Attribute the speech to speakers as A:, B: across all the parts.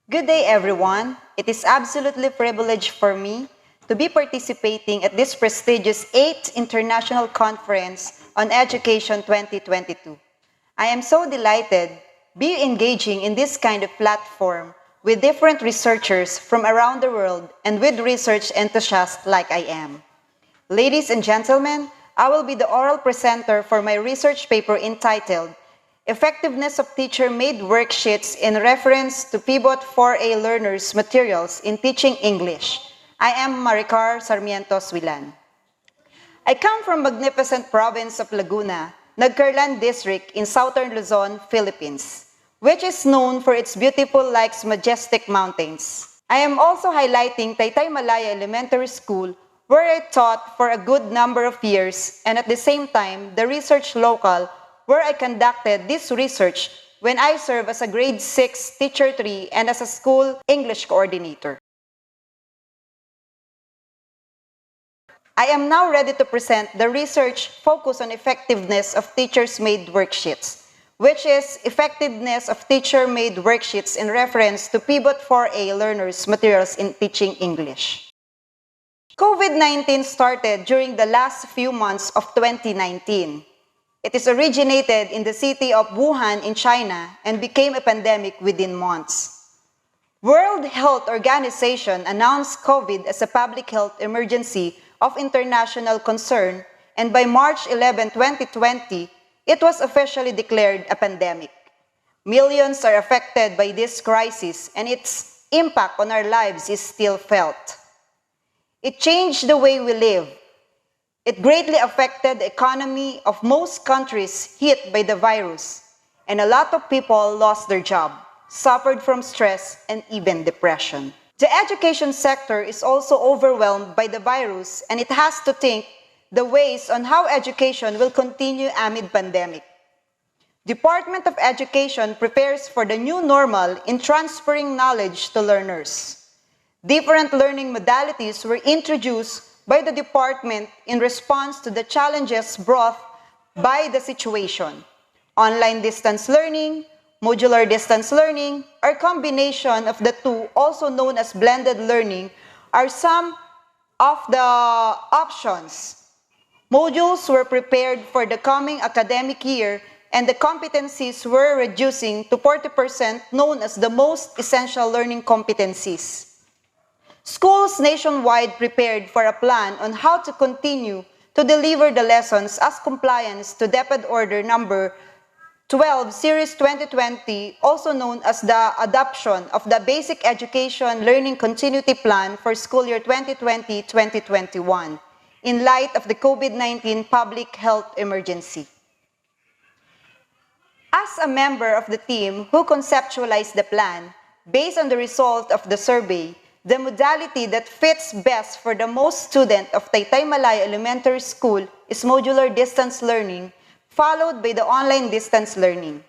A: Good day, everyone. It is absolutely a privilege for me to be participating at this prestigious 8th International Conference on Education 2022. I am so delighted be engaging in this kind of platform with different researchers from around the world and with research enthusiasts like I am. Ladies and gentlemen, I will be the oral presenter for my research paper entitled Effectiveness of Teacher-Made Worksheets in Reference to Pivot 4A Learners' Materials in Teaching English. I am Maricar M.S.SUILAN. I come from magnificent province of Laguna, Nagcarlan District in southern Luzon, Philippines, which is known for its beautiful lakes, majestic mountains. I am also highlighting Taytay Malaya Elementary School, where I taught for a good number of years, and at the same time, the research local, where I conducted this research when I served as a grade 6 teacher 3 and as a school English coordinator. I am now ready to present the research focused on effectiveness of teachers-made worksheets, which is effectiveness of teacher-made worksheets in reference to Pivot 4A learners' materials in teaching English. COVID-19 started during the last few months of 2019. It is originated in the city of Wuhan in China and became a pandemic within months. World Health Organization announced COVID as a public health emergency of international concern, and by March 11, 2020, it was officially declared a pandemic. Millions are affected by this crisis, and its impact on our lives is still felt. It changed the way we live. It greatly affected the economy of most countries hit by the virus, and a lot of people lost their job, suffered from stress, and even depression. The education sector is also overwhelmed by the virus, and it has to think the ways on how education will continue amid pandemic. Department of Education prepares for the new normal in transferring knowledge to learners. Different learning modalities were introduced by the department in response to the challenges brought by the situation. Online distance learning, modular distance learning, or combination of the two, also known as blended learning, are some of the options. Modules were prepared for the coming academic year, and the competencies were reducing to 40%, known as the most essential learning competencies. Schools nationwide prepared for a plan on how to continue to deliver the lessons as compliance to DepEd Order number 12, Series 2020, also known as the adoption of the Basic Education Learning Continuity Plan for school year 2020-2021 in light of the COVID-19 public health emergency. As a member of the team who conceptualized the plan, based on the result of the survey, the modality that fits best for the most students of Taytay Malaya Elementary School is modular distance learning, followed by the online distance learning.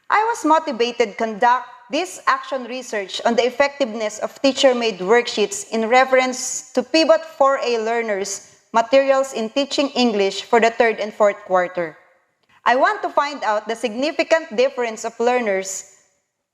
A: I was motivated to conduct this action research on the effectiveness of teacher-made worksheets in reference to Pivot 4A learners' materials in teaching English for the third and fourth quarter. I want to find out the significant difference of learners'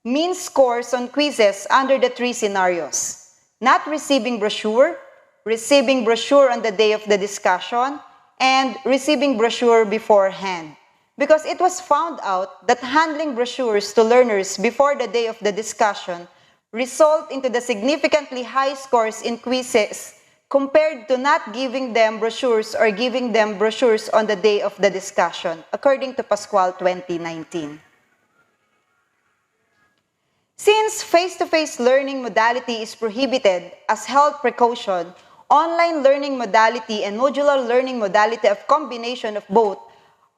A: mean scores on quizzes under the three scenarios. Not receiving brochure on the day of the discussion, and receiving brochure beforehand. Because it was found out that handling brochures to learners before the day of the discussion result into the significantly high scores in quizzes compared to not giving them brochures or giving them brochures on the day of the discussion, according to Pascual 2019. Since face-to-face learning modality is prohibited as health precaution, online learning modality and modular learning modality of combination of both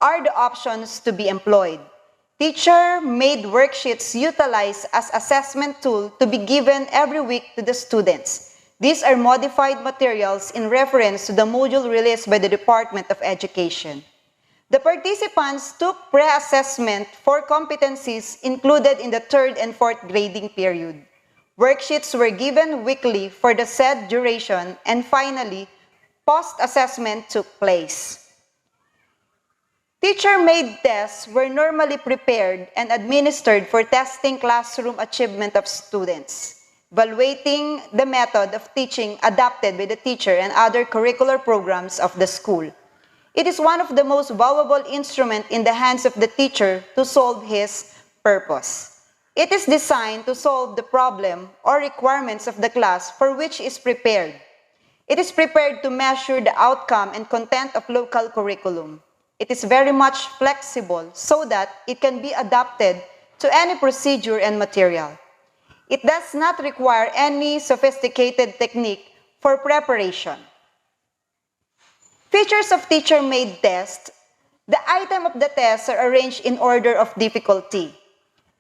A: are the options to be employed. Teacher-made worksheets utilized as assessment tool to be given every week to the students. These are modified materials in reference to the module released by the Department of Education. The participants took pre-assessment for competencies included in the third and fourth grading period. Worksheets were given weekly for the said duration, and finally, post-assessment took place. Teacher-made tests were normally prepared and administered for testing classroom achievement of students, evaluating the method of teaching adopted by the teacher and other curricular programs of the school. It is one of the most valuable instruments in the hands of the teacher to solve his purpose. It is designed to solve the problem or requirements of the class for which it is prepared. It is prepared to measure the outcome and content of local curriculum. It is very much flexible so that it can be adapted to any procedure and material. It does not require any sophisticated technique for preparation. Features of teacher-made test. The item of the tests are arranged in order of difficulty.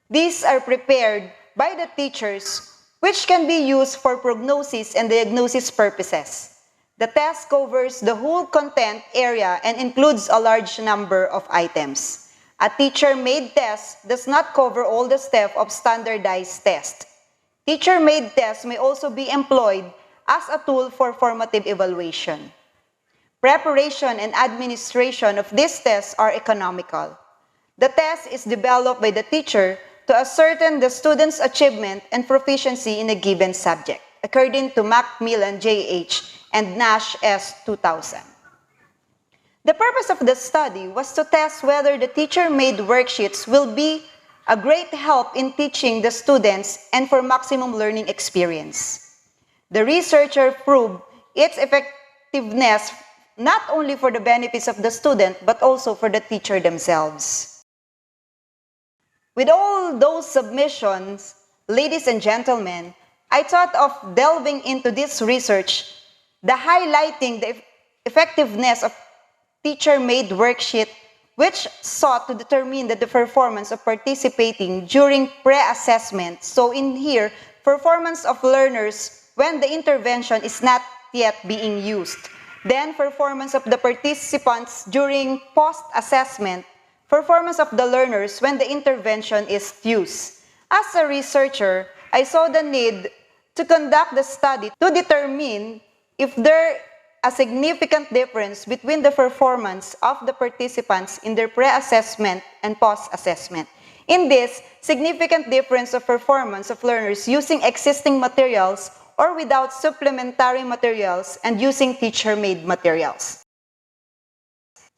A: These are prepared by the teachers, which can be used for prognosis and diagnosis purposes. The test covers the whole content area and includes a large number of items. A teacher-made test does not cover all the steps of standardized test. Teacher-made tests may also be employed as a tool for formative evaluation. Preparation and administration of these tests are economical. The test is developed by the teacher to ascertain the student's achievement and proficiency in a given subject, according to M.S.SUILAN, J.H., and Nash S. 2000. The purpose of the study was to test whether the teacher-made worksheets will be a great help in teaching the students and for maximum learning experience. The researcher proved its effectiveness not only for the benefits of the student, but also for the teacher themselves. With all those submissions, ladies and gentlemen, I thought of delving into this research, the highlighting the effectiveness of teacher-made worksheet, which sought to determine the performance of participating during pre-assessment. So in here, performance of learners when the intervention is not yet being used. Then performance of the participants during post-assessment, performance of the learners when the intervention is used. As a researcher, I saw the need to conduct the study to determine if there is a significant difference between the performance of the participants in their pre-assessment and post-assessment. In this, significant difference of performance of learners using existing materials or without supplementary materials and using teacher-made materials.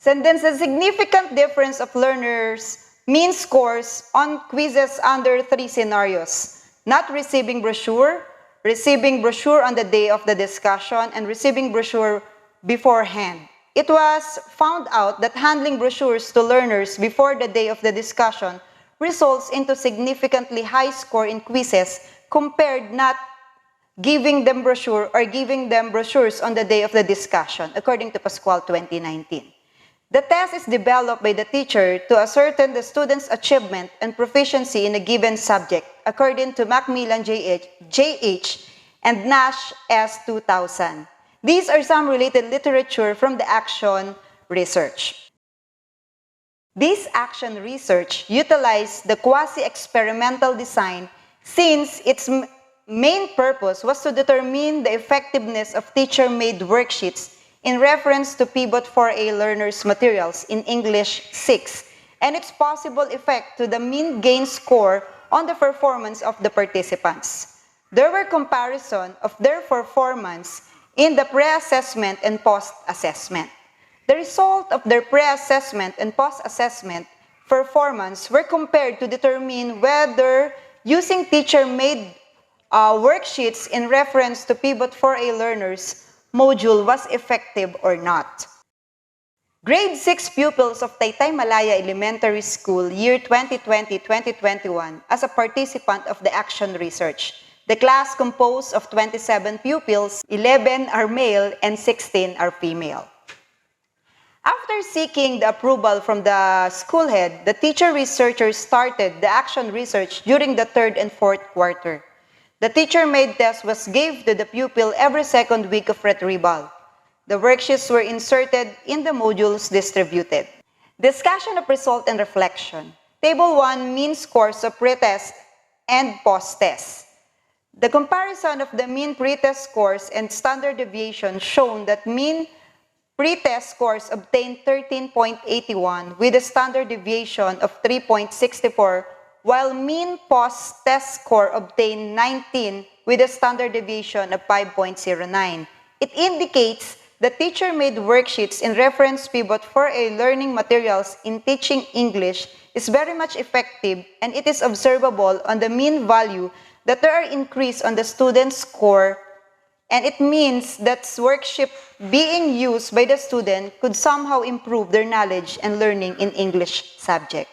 A: And then the significant difference of learners' mean scores on quizzes under 3 scenarios: not receiving brochure on the day of the discussion, and receiving brochure beforehand. It was found out that handling brochures to learners before the day of the discussion results into significantly high score in quizzes compared not giving them brochure or giving them brochures on the day of the discussion, according to Pascual 2019. The test is developed by the teacher to ascertain the student's achievement and proficiency in a given subject, according to M.S.SUILAN, J.H., and Nash S. 2000. These are some related literature from the action research. This action research utilized the quasi-experimental design since its main purpose was to determine the effectiveness of teacher-made worksheets in reference to Pivot 4A learners' materials in English 6 and its possible effect to the mean gain score on the performance of the participants. There were comparisons of their performance in the pre-assessment and post-assessment. The result of their pre-assessment and post-assessment performance were compared to determine whether using teacher-made worksheets in reference to Pivot 4A learners module was effective or not. Grade 6 pupils of Taytay Malaya Elementary School, year 2020-2021, as a participant of the action research. The class composed of 27 pupils, 11 are male and 16 are female. After seeking the approval from the school head, the teacher researchers started the action research during the 3rd and 4th quarter. The teacher-made test was given to the pupil every 2nd week of retrieval. The worksheets were inserted in the modules distributed. Discussion of result and reflection. Table 1, mean scores of pre-test and post-test. The comparison of the mean pre-test scores and standard deviation shown that mean pre-test scores obtained 13.81 with a standard deviation of 3.64, while mean post-test score obtained 19 with a standard deviation of 5.09. It indicates that teacher-made worksheets in reference pivot for a learning materials in teaching English is very much effective, and it is observable on the mean value that there are increase on the student's score, and it means that worksheet being used by the student could somehow improve their knowledge and learning in English subject.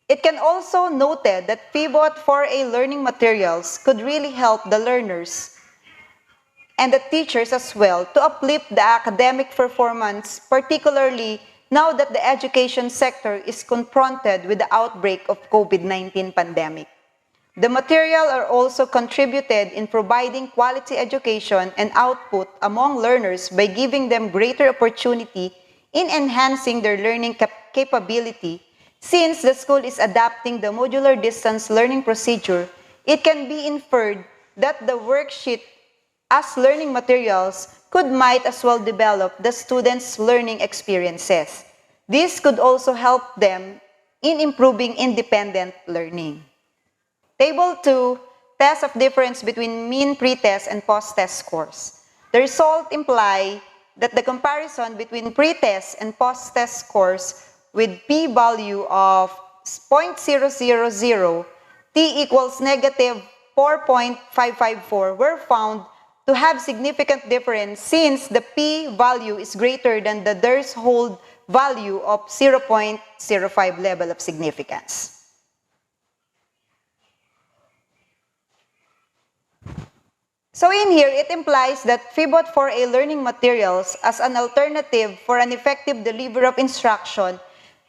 A: It can also noted that pivot for a learning materials could really help the learners and the teachers as well to uplift the academic performance, particularly now that the education sector is confronted with the outbreak of COVID-19 pandemic. The material are also contributed in providing quality education and output among learners by giving them greater opportunity in enhancing their learning capability. Since the school is adapting the modular distance learning procedure, it can be inferred that the worksheet as learning materials might as well develop the students' learning experiences. This could also help them in improving independent learning. Table 2, test of difference between mean pre-test and post-test scores. The result imply that the comparison between pre-test and post-test scores with p-value of 0.000, t equals negative 4.554 were found to have significant difference since the p-value is greater than the threshold value of 0.05 level of significance. So in here, it implies that pivot for a learning materials as an alternative for an effective delivery of instruction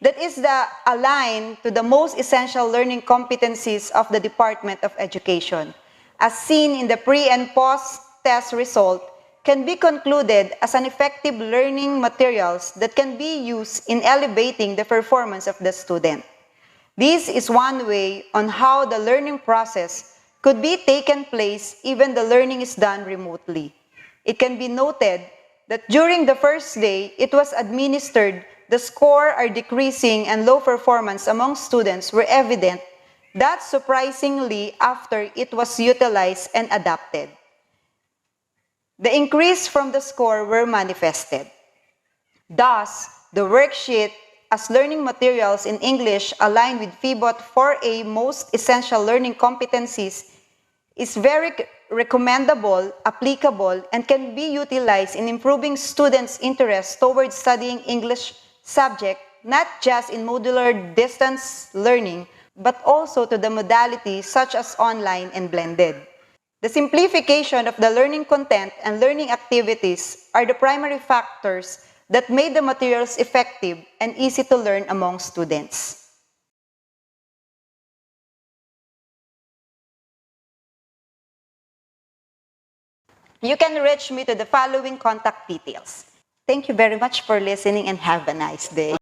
A: that is aligned to the most essential learning competencies of the Department of Education, as seen in the pre- and post-test result, can be concluded as an effective learning materials that can be used in elevating the performance of the student. This is one way on how the learning process could be taken place even the learning is done remotely. It can be noted that during the first day it was administered, the score are decreasing and low performance among students were evident, that surprisingly after it was utilized and adapted. The increase from the score were manifested. Thus, the worksheet as learning materials in English aligned with pivot for a most essential learning competencies is very recommendable, applicable, and can be utilized in improving students' interest towards studying English subject, not just in modular distance learning, but also to the modalities such as online and blended. The simplification of the learning content and learning activities are the primary factors that made the materials effective and easy to learn among students. You can reach me to the following contact details. Thank you very much for listening and have a nice day.